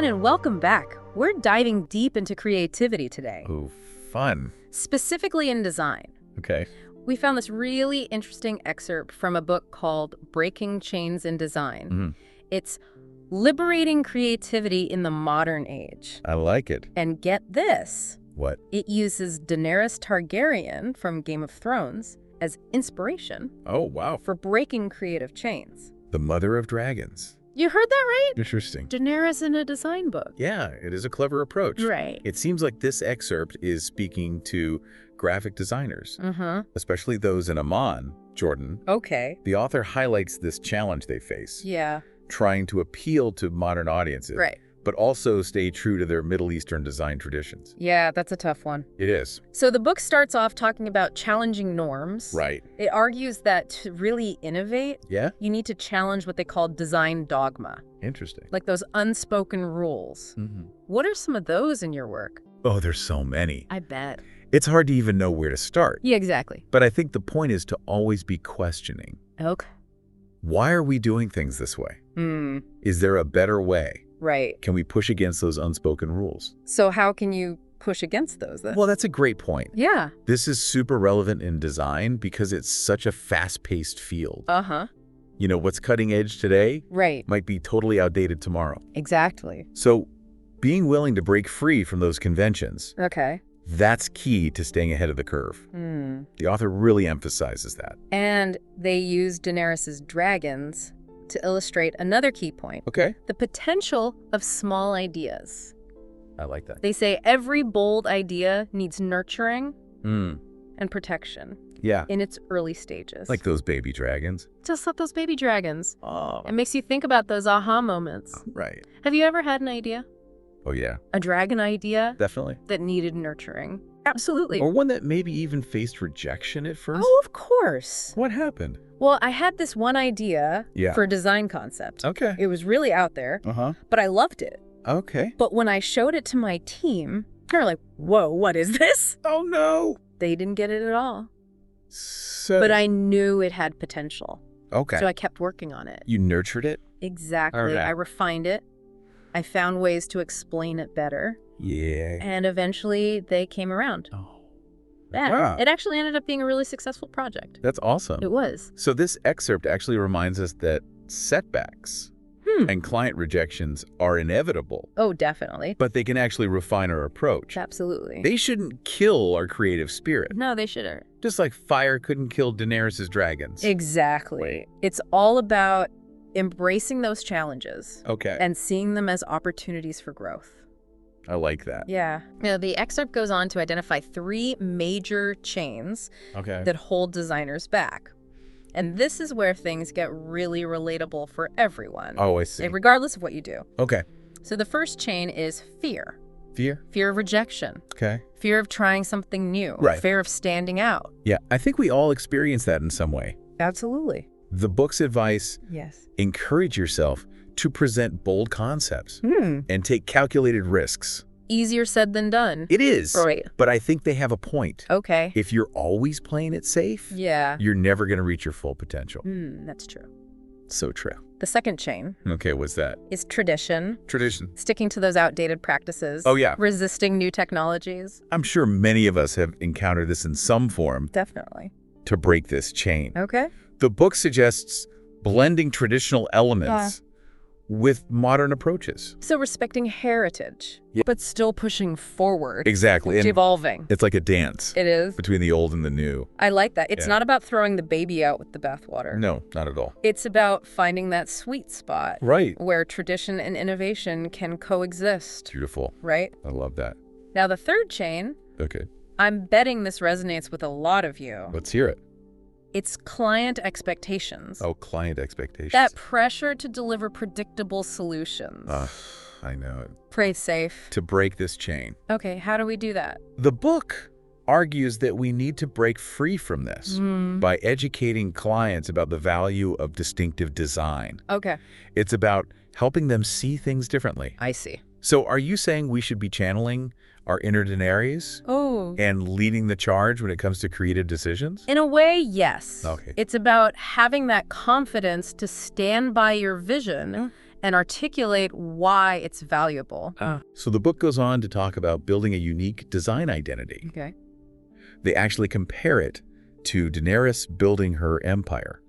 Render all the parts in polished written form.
everyone, and welcome back. We're diving deep into creativity today, Oh, fun. specifically in design. Okay. We found this really interesting excerpt from a book called Breaking Chains in Design. It's Liberating Creativity in the Modern Age. I like it. And get this, What? it uses Daenerys Targaryen from Game of Thrones as inspiration Oh, wow. for breaking creative chains. The mother of dragons. You heard that right? Interesting. Daenerys in a design book. Yeah, it is a clever approach. Right. It seems like this excerpt is speaking to graphic designers, especially those in Amman, Jordan. Okay. The author highlights this challenge they face, Yeah. trying to appeal to modern audiences, Right. but also stay true to their Middle Eastern design traditions. Yeah, that's a tough one. It is. So the book starts off talking about challenging norms. Right. It argues that to really innovate, Yeah? you need to challenge what they call design dogma, Interesting. like those unspoken rules. What are some of those in your work? Oh, there's so many. I bet. It's hard to even know where to start. Yeah, exactly. But I think the point is to always be questioning. Okay. Why are we doing things this way? Is there a better way? Right. Can we push against those unspoken rules? So how can you push against those then? Well, that's a great point. Yeah. This is super relevant in design because it's such a fast-paced field. Uh-huh. You know, what's cutting edge today Right. might be totally outdated tomorrow. Exactly. So being willing to break free from those conventions, Okay. that's key to staying ahead of the curve. The author really emphasizes that. And they use Daenerys' dragons to illustrate another key point. Okay. The potential of small ideas. I like that. They say every bold idea needs nurturing Mm. and protection Yeah. in its early stages. Like those baby dragons. Just like those baby dragons. Oh, It makes you think about those aha moments. right. Have you ever had an idea? Oh, yeah. A dragon idea Definitely. that needed nurturing? Absolutely. Or one that maybe even faced rejection at first. Oh, of course. What happened? Well, I had this one idea Yeah. for a design concept. Okay. It was really out there, Uh-huh. but I loved it. Okay. But when I showed it to my team, they were like, whoa, what is this? Oh, no. They didn't get it at all. So. But I knew it had potential. Okay. So I kept working on it. You nurtured it? Exactly. Okay. I refined it. I found ways to explain it better. Yeah. And eventually they came around. Oh. Yeah. Wow. It actually ended up being a really successful project. That's awesome. It was. So this excerpt actually reminds us that setbacks and client rejections are inevitable, Oh, definitely. but they can actually refine our approach. Absolutely. They shouldn't kill our creative spirit, No, they shouldn't. just like fire couldn't kill Daenerys' dragons. Exactly. It's all about embracing those challenges Okay. and seeing them as opportunities for growth. I like that. Yeah. Now, the excerpt goes on to identify 3 major chains Okay. that hold designers back. And this is where things get really relatable for everyone, Oh, I see. regardless of what you do. Okay. So the first chain is fear. Fear? Fear of rejection. Okay. Fear of trying something new. Right. Fear of standing out. Yeah, I think we all experience that in some way. Absolutely. The book's advice, Yes. encourage yourself to present bold concepts and take calculated risks. Easier said than done. It is, Right. but I think they have a point. Okay. If you're always playing it safe, Yeah. you're never going to reach your full potential. That's true. So true. The second chain Okay, what's that? is tradition. Tradition. Sticking to those outdated practices. Oh, yeah. Resisting new technologies. I'm sure many of us have encountered this in some form Definitely. to break this chain. Okay. The book suggests blending traditional elements with modern approaches. So respecting heritage, Yeah. but still pushing forward. Exactly. And Evolving. it's like a dance It is. between the old and the new. I like that. It's Yeah. not about throwing the baby out with the bathwater. No, not at all. It's about finding that sweet spot Right. where tradition and innovation can coexist, Beautiful. right? I love that. Now, the third chain, Okay, I'm betting this resonates with a lot of you. let's hear it. It's client expectations. Oh, client expectations. That pressure to deliver predictable solutions. I know it. Play safe. To break this chain. Okay, how do we do that? The book argues that we need to break free from this by educating clients about the value of distinctive design. Okay, It's about helping them see things differently. I see. So are you saying we should be channeling our inner Daenerys Oh. and leading the charge when it comes to creative decisions? In a way, yes. Okay. It's about having that confidence to stand by your vision and articulate why it's valuable. So the book goes on to talk about building a unique design identity. Okay. They actually compare it to Daenerys building her empire.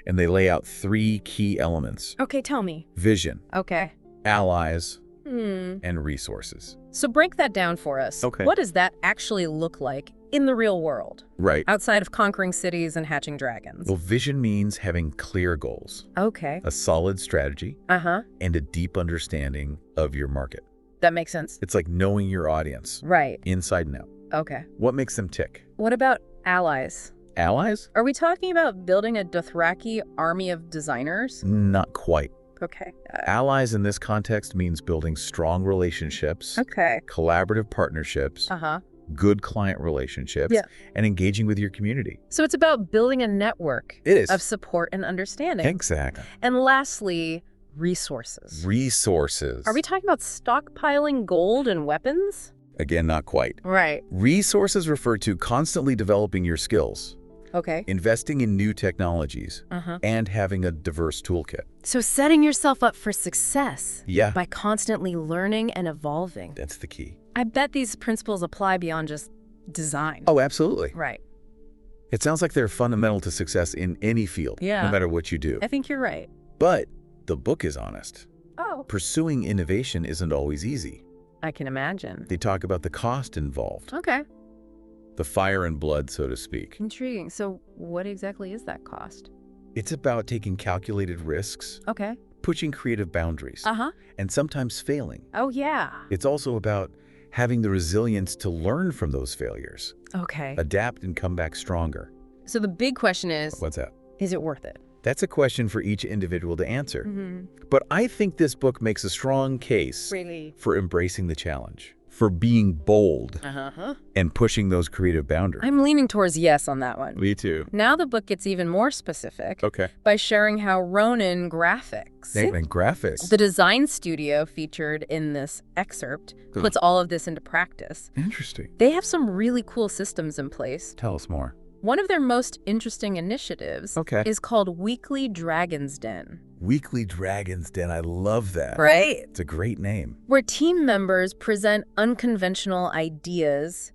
And they lay out 3 key elements. Okay, tell me. Vision, Okay. allies, and resources. So break that down for us. Okay. What does that actually look like in the real world, Right. outside of conquering cities and hatching dragons? Well, vision means having clear goals, Okay. a solid strategy, Uh-huh. and a deep understanding of your market. That makes sense. It's like knowing your audience, Right. inside and out. Okay. What makes them tick? What about allies? Allies? Are we talking about building a Dothraki army of designers? Not quite. Okay. Allies in this context means building strong relationships, Okay. collaborative partnerships, Uh-huh. good client relationships, Yeah. and engaging with your community. So it's about building a network It is. of support and understanding. Exactly. And lastly, resources. Resources. Are we talking about stockpiling gold and weapons? Again, not quite. Right. Resources refer to constantly developing your skills, Okay. investing in new technologies, Uh-huh. and having a diverse toolkit. So setting yourself up for success Yeah, by constantly learning and evolving. that's the key. I bet these principles apply beyond just design. Oh, absolutely. Right. It sounds like they're fundamental to success in any field, Yeah. no matter what you do. I think you're right. But the book is honest. Oh. Pursuing innovation isn't always easy. I can imagine. They talk about the cost involved, Okay. the fire and blood, so to speak. Intriguing. So what exactly is that cost? It's about taking calculated risks, Okay. pushing creative boundaries, Uh-huh. and sometimes failing. Oh, yeah. It's also about having the resilience to learn from those failures, Okay. adapt and come back stronger. So the big question is What's that? it worth it? That's a question for each individual to answer. Mm-hmm. But I think this book makes a strong case Really? for embracing the challenge, for being bold Uh-huh. and pushing those creative boundaries. I'm leaning towards yes on that one. Me too. Now the book gets even more specific Okay. by sharing how Ronin Graphics, And graphics. the design studio featured in this excerpt, puts all of this into practice. Interesting. They have some really cool systems in place. Tell us more. One of their most interesting initiatives Okay. is called Weekly Dragon's Den. Weekly Dragon's Den. I love that. Right? It's a great name. Where team members present unconventional ideas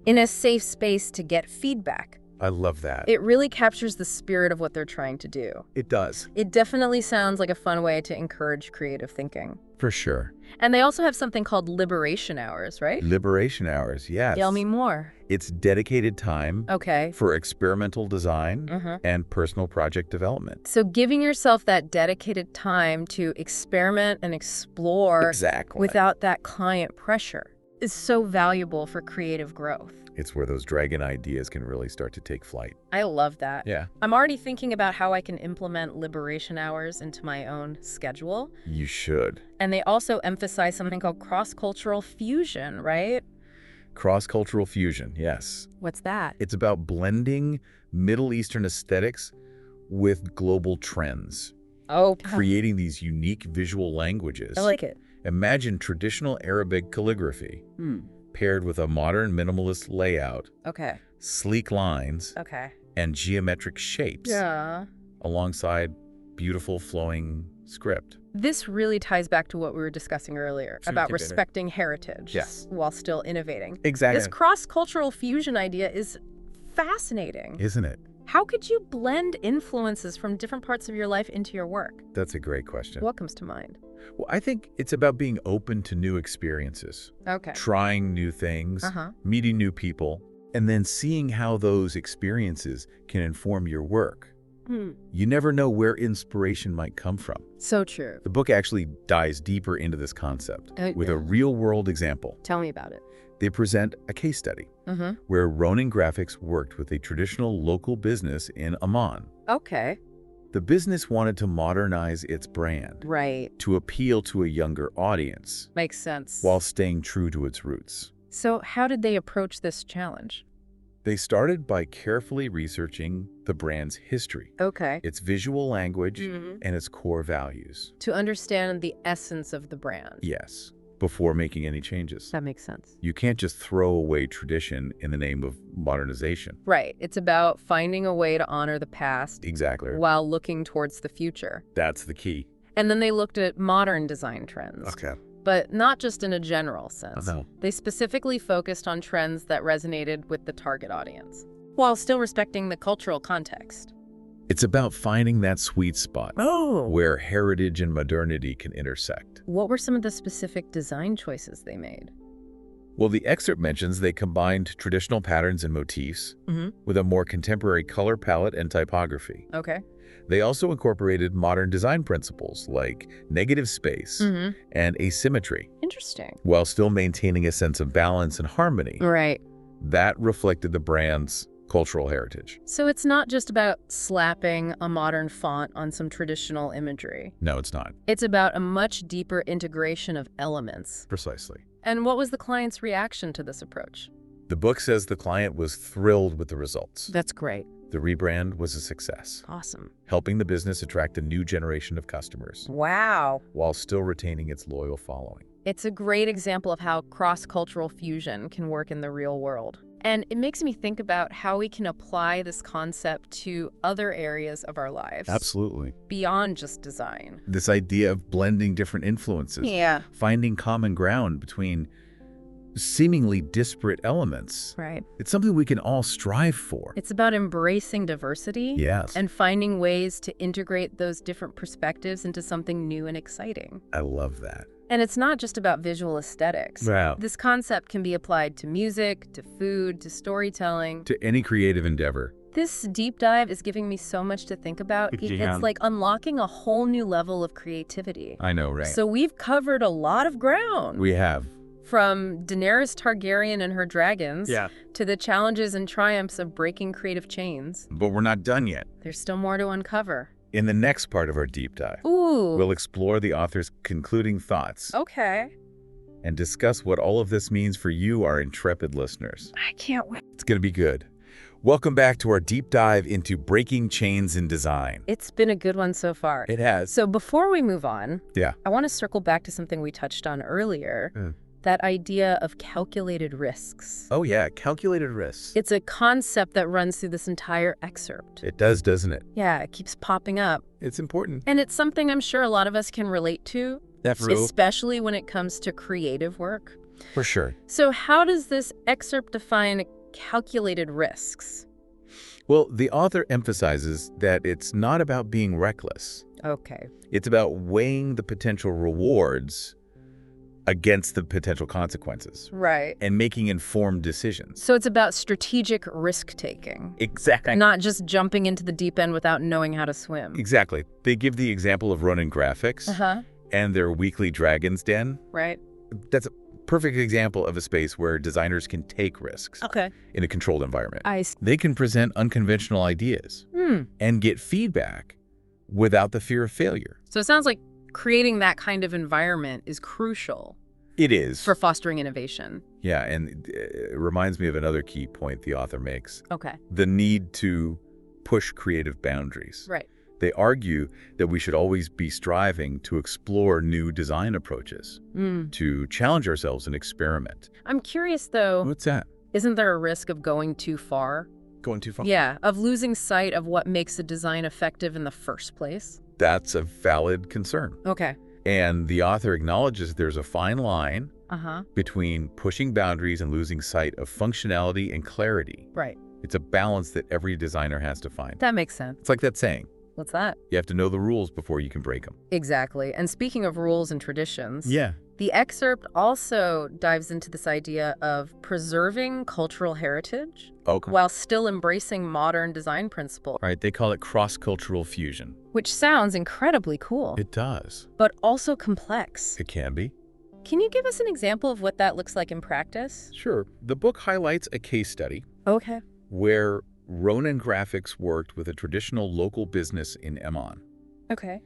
in a safe space to get feedback. I love that. It really captures the spirit of what they're trying to do. It does. It definitely sounds like a fun way to encourage creative thinking. For sure. And they also have something called Liberation Hours, right? Liberation hours, yes. Tell me more. It's dedicated time Okay. for experimental design Mhm. and personal project development. So giving yourself that dedicated time to experiment and explore Exactly. without that client pressure is so valuable for creative growth. It's where those dragon ideas can really start to take flight. I love that. Yeah. I'm already thinking about how I can implement Liberation Hours into my own schedule. You should. And they also emphasize something called cross-cultural fusion, right? Cross-cultural fusion, yes. What's that? It's about blending Middle Eastern aesthetics with global trends, Oh, creating these unique visual languages. I like it. Imagine traditional Arabic calligraphy paired with a modern minimalist layout, Okay. sleek lines, Okay. and geometric shapes Yeah. alongside beautiful flowing script. This really ties back to what we were discussing earlier about respecting heritage Yes. while still innovating. Exactly. This cross-cultural fusion idea is fascinating. Isn't it? How could you blend influences from different parts of your life into your work? That's a great question. What comes to mind? Well, I think it's about being open to new experiences, Okay. trying new things, Uh-huh. meeting new people, and then seeing how those experiences can inform your work. You never know where inspiration might come from. So true. The book actually dives deeper into this concept with yeah. a real-world example. Tell me about it. They present a case study where Ronin Graphics worked with a traditional local business in Amman. Okay. The business wanted to modernize its brand Right. to appeal to a younger audience Makes sense. while staying true to its roots. So how did they approach this challenge? They started by carefully researching the brand's history, Okay. its visual language, and its core values. To understand the essence of the brand. Yes, before making any changes. That makes sense. You can't just throw away tradition in the name of modernization. Right. It's about finding a way to honor the past Exactly. while looking towards the future. That's the key. And then they looked at modern design trends. Okay. But not just in a general sense. Oh, no. They specifically focused on trends that resonated with the target audience, while still respecting the cultural context. It's about finding that sweet spot Oh! where heritage and modernity can intersect. What were some of the specific design choices they made? Well, the excerpt mentions they combined traditional patterns and motifs with a more contemporary color palette and typography. Okay. They also incorporated modern design principles like negative space and asymmetry, Interesting. while still maintaining a sense of balance and harmony. Right. That reflected the brand's cultural heritage. So it's not just about slapping a modern font on some traditional imagery. No, it's not. It's about a much deeper integration of elements. Precisely. And what was the client's reaction to this approach? The book says the client was thrilled with the results. That's great. The rebrand was a success, Awesome. helping the business attract a new generation of customers Wow. while still retaining its loyal following. It's a great example of how cross-cultural fusion can work in the real world. And it makes me think about how we can apply this concept to other areas of our lives. Absolutely. Beyond just design. This idea of blending different influences, Yeah. finding common ground between seemingly disparate elements. Right. It's something we can all strive for. It's about embracing diversity. Yes. And finding ways to integrate those different perspectives into something new and exciting. I love that. And it's not just about visual aesthetics. Wow. This concept can be applied to music, to food, to storytelling. To any creative endeavor. This deep dive is giving me so much to think about. Yeah. It's like unlocking a whole new level of creativity. I know, right? So we've covered a lot of ground. We have. From Daenerys Targaryen and her dragons to the challenges and triumphs of breaking creative chains. But we're not done yet. There's still more to uncover. In the next part of our deep dive, Ooh. we'll explore the author's concluding thoughts Okay. and discuss what all of this means for you, our intrepid listeners. I can't wait. It's going to be good. Welcome back to our deep dive into breaking chains in design. It's been a good one so far. It has. So before we move on, Yeah. I want to circle back to something we touched on earlier. That idea of calculated risks. Oh, yeah. Calculated risks. It's a concept that runs through this entire excerpt. It does, doesn't it? Yeah, it keeps popping up. It's important. And it's something I'm sure a lot of us can relate to, That's real. especially when it comes to creative work. For sure. So how does this excerpt define calculated risks? Well, the author emphasizes that it's not about being reckless. Okay. It's about weighing the potential rewards against the potential consequences Right. and making informed decisions. So it's about strategic risk-taking. Exactly. Not just jumping into the deep end without knowing how to swim. Exactly. They give the example of Ronin Graphics Uh-huh. and their weekly Dragon's Den. Right. That's a perfect example of a space where designers can take risks Okay. in a controlled environment. I see. They can present unconventional ideas and get feedback without the fear of failure. So it sounds like creating that kind of environment is crucial It is. for fostering innovation. Yeah, and it reminds me of another key point the author makes. Okay. The need to push creative boundaries. Right. They argue that we should always be striving to explore new design approaches, to challenge ourselves and experiment. I'm curious, though, What's that? isn't there a risk of going too far? Going too far? Yeah, of losing sight of what makes a design effective in the first place? That's a valid concern. Okay. And the author acknowledges there's a fine line Uh-huh. between pushing boundaries and losing sight of functionality and clarity. Right. It's a balance that every designer has to find. That makes sense. It's like that saying, What's that? you have to know the rules before you can break them. Exactly. And speaking of rules and traditions, Yeah. the excerpt also dives into this idea of preserving cultural heritage Okay. while still embracing modern design principles, Right, they call it cross-cultural fusion. which sounds incredibly cool, It does. but also complex. It can be. Can you give us an example of what that looks like in practice? Sure. The book highlights a case study Okay. where Ronin Graphics worked with a traditional local business in Emon. Okay.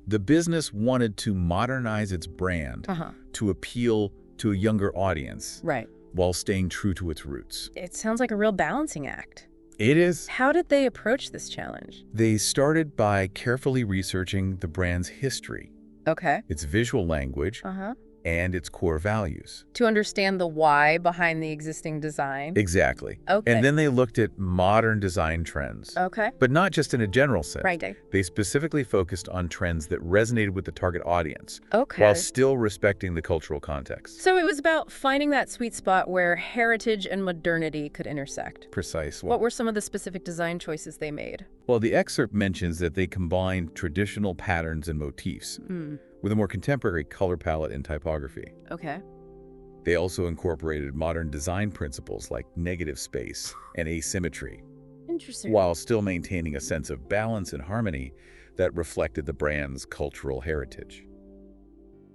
The business wanted to modernize its brand Uh-huh. to appeal to a younger audience Right. while staying true to its roots. It sounds like a real balancing act. It is. How did they approach this challenge? They started by carefully researching the brand's history, Okay. its visual language, Uh-huh. and its core values. To understand the why behind the existing design? Exactly. Okay. And then they looked at modern design trends. Okay. But not just in a general sense. Right. They specifically focused on trends that resonated with the target audience, Okay. while still respecting the cultural context. So it was about finding that sweet spot where heritage and modernity could intersect. Precisely. What were some of the specific design choices they made? Well, the excerpt mentions that they combined traditional patterns and motifs with a more contemporary color palette and typography. Okay. They also incorporated modern design principles like negative space and asymmetry, Interesting. while still maintaining a sense of balance and harmony that reflected the brand's cultural heritage.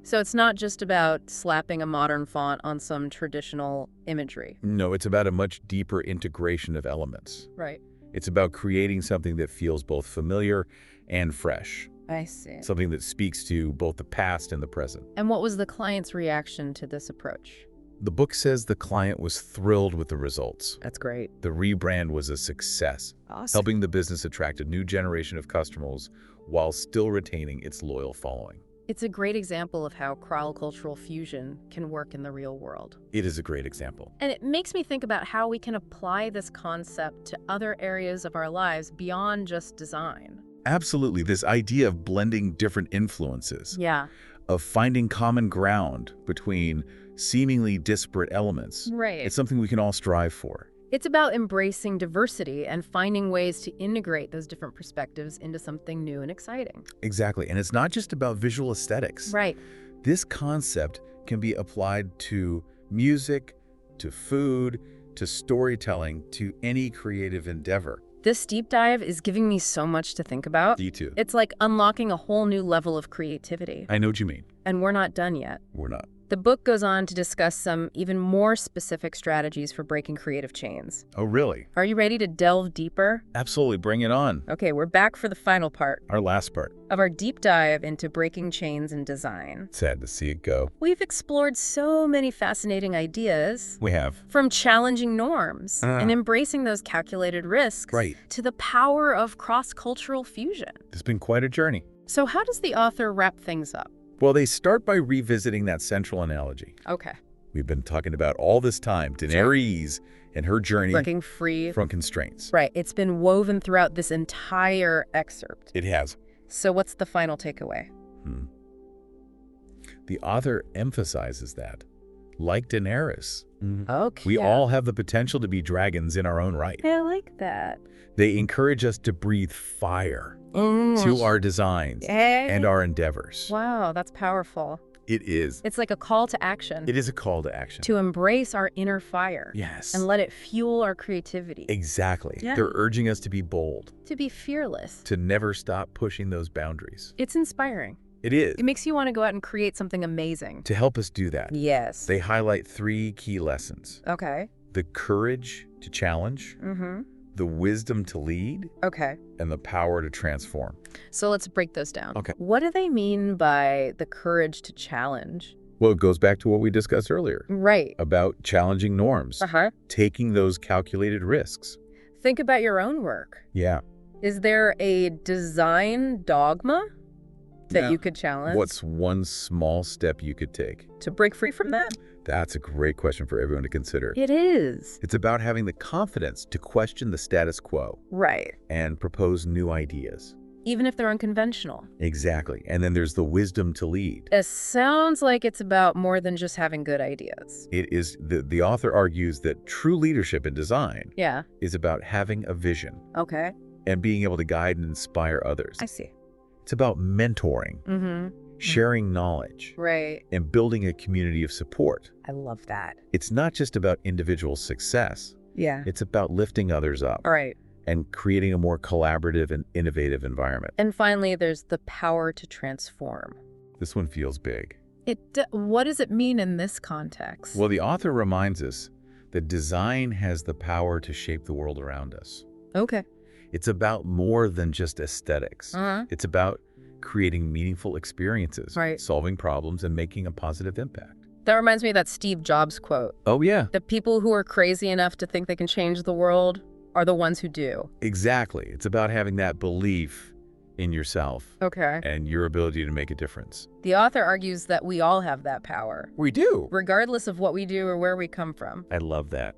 So it's not just about slapping a modern font on some traditional imagery. No, it's about a much deeper integration of elements. Right. It's about creating something that feels both familiar and fresh, I see. something that speaks to both the past and the present. And what was the client's reaction to this approach? The book says the client was thrilled with the results. That's great. The rebrand was a success, Awesome. helping the business attract a new generation of customers while still retaining its loyal following. It's a great example of how cross-cultural fusion can work in the real world. It is a great example. And it makes me think about how we can apply this concept to other areas of our lives beyond just design. Absolutely, this idea of blending different influences, Yeah. of finding common ground between seemingly disparate elements. Right. It's something we can all strive for. It's about embracing diversity and finding ways to integrate those different perspectives into something new and exciting. Exactly, and it's not just about visual aesthetics. Right. This concept can be applied to music, to food, to storytelling, to any creative endeavor. This deep dive is giving me so much to think about. Me too. It's like unlocking a whole new level of creativity. I know what you mean. And we're not done yet. We're not. The book goes on to discuss some even more specific strategies for breaking creative chains. Oh, really? Are you ready to delve deeper? Absolutely. Bring it on. Okay, we're back for the final part Our last part. of our deep dive into breaking chains in design. Sad to see it go. We've explored so many fascinating ideas, We have. from challenging norms and embracing those calculated risks Right. to the power of cross-cultural fusion. It's been quite a journey. So how does the author wrap things up? Well, they start by revisiting that central analogy. Okay. We've been talking about all this time, Daenerys and her journey Breaking free. from constraints. Right. It's been woven throughout this entire excerpt. It has. So what's the final takeaway? The author emphasizes that, like Daenerys, Okay. we all have the potential to be dragons in our own right. I like that. They encourage us to breathe fire to our designs and our endeavors. Wow, that's powerful. It is. It's like a call to action. It is a call to action. To embrace our inner fire. Yes. And let it fuel our creativity. Exactly. Yeah. They're urging us to be bold, To be fearless. to never stop pushing those boundaries. It's inspiring. It is. It makes you want to go out and create something amazing. To help us do that, Yes. they highlight 3 key lessons: Okay. the courage to challenge, the wisdom to lead, Okay. and the power to transform. So let's break those down. Okay. What do they mean by the courage to challenge? Well, it goes back to what we discussed earlier Right. about challenging norms, taking those calculated risks. Think about your own work. Yeah. Is there a design dogma that Yeah. you could challenge? What's one small step you could take? To break free from that? That's a great question for everyone to consider. It is. It's about having the confidence to question the status quo Right. and propose new ideas. Even if they're unconventional. Exactly. And then there's the wisdom to lead. It sounds like it's about more than just having good ideas. It is the author argues that true leadership in design Yeah. is about having a vision Okay. and being able to guide and inspire others. I see. It's about mentoring, sharing knowledge, Right. and building a community of support. I love that. It's not just about individual success. Yeah. It's about lifting others up All right. and creating a more collaborative and innovative environment. And finally, there's the power to transform. This one feels big. What does it mean in this context? Well, the author reminds us that design has the power to shape the world around us. Okay. It's about more than just aesthetics. It's about creating meaningful experiences, Right. solving problems, and making a positive impact. That reminds me of that Steve Jobs quote. Oh, yeah. The people who are crazy enough to think they can change the world are the ones who do. Exactly. It's about having that belief in yourself Okay. and your ability to make a difference. The author argues that we all have that power, We do. regardless of what we do or where we come from. I love that.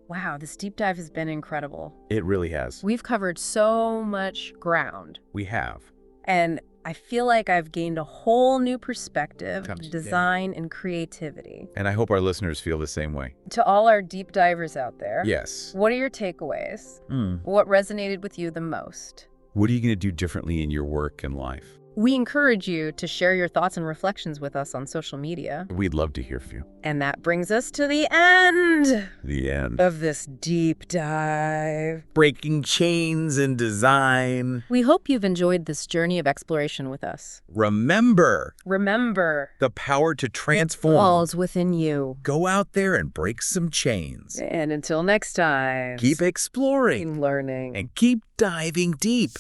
Wow, this deep dive has been incredible. It really has. We've covered so much ground, We have. and I feel like I've gained a whole new perspective Comes of design and creativity. And I hope our listeners feel the same way. To all our deep divers out there, Yes. what are your takeaways? What resonated with you the most? What are you going to do differently in your work and life? We encourage you to share your thoughts and reflections with us on social media. We'd love to hear from you. And that brings us to the end The end. of this deep dive. Breaking chains in design. We hope you've enjoyed this journey of exploration with us. Remember Remember, the power to transform. all's within you. Go out there and break some chains. And until next time, Keep exploring learning. and keep diving deep.